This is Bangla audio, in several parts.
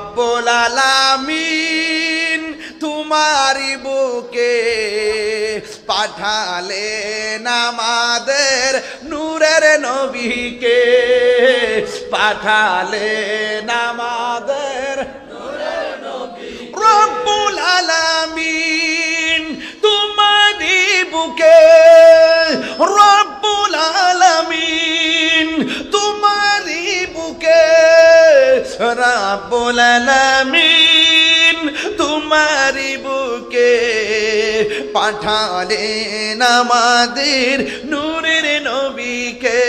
রব্বুল আলামিন তোমারি বুকে পাঠালেন আমাদের নূরের নবীকে, পাঠালেন আমাদের নূরের নবী। রব্বুল আলামিন তোমারি বুকে, রব্বুল আলামিন তোমারি বুকে, রব্বুল আলামিন তোমারি বুকে পাঠালেন আমাদের নূরের নবীকে।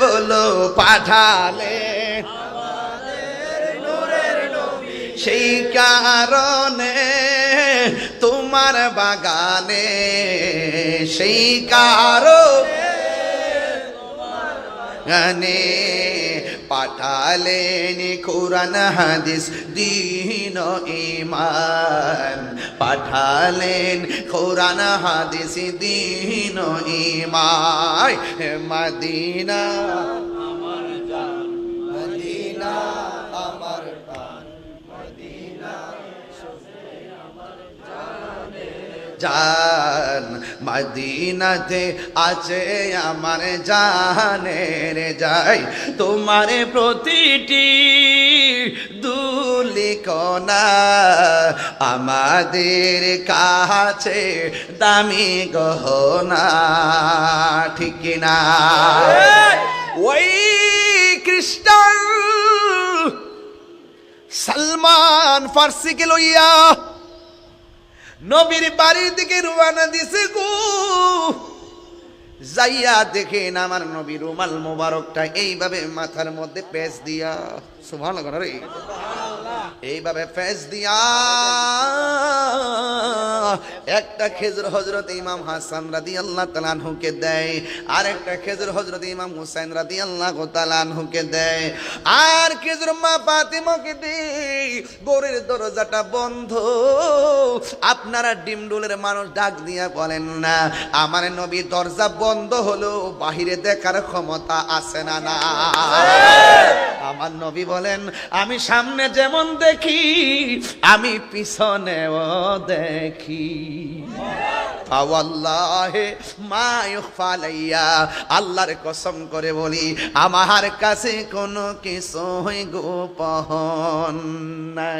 বলো পাঠালেন আমাদের নূরের নবী, সেই কারণে তোমার বাগানে, সেই কারণে গানে পাঠালেন কুরআন হাদিস দ্বীন ঈমান, পাঠালেন কুরআন হাদিস দ্বীন ঈমান। মদিনা আমার জান, মদিনা আমার প্রাণ, মদিনা আমার জান, মদিনাতে আছে আমার জানের যাই। তোমার প্রতিটি ধূলিকণা আমাদের কাছে দামি গহনা, ঠিক কিনা? ওই খ্রিস্টান সালমান ফার্সিকে লইয়া নবীর বাড়ির দিকে রওনা দিছে গো। যাইয়া দেখেন আমার নবী রুমাল মোবারকটা এইভাবে মাথার মধ্যে পেঁচ দিয়া, সুবহানাল্লাহ রে, এইভাবে পেঁচ দিয়া একটা খেজুর হযরত ইমাম হাসান রাদিয়াল্লাহু তাআলা আনহুকে দেয়, আর একটা খেজুর হযরত ইমাম হুসাইন রাদিয়াল্লাহু তাআলা আনহুকে দেয়, আর খেজুর মা ফাতিমাকে দেয়। ঘরের দরজাটা বন্ধ। আপনারা ডিমডুলের মানুষ ডাক দিয়া বলেন না, আমার নবী দরজা বন্ধ হলো বাহিরে দেখার ক্ষমতা আছে না? না। আমার নবী বলেন, আমি সামনে যেমন দেখি আমি পিছনেও দেখি। ওয়াল্লাহি মা ইখফা আলাইয়া, আল্লাহর কসম করে বলি আমার কাছে কোনো কিছুই গোপন নাই।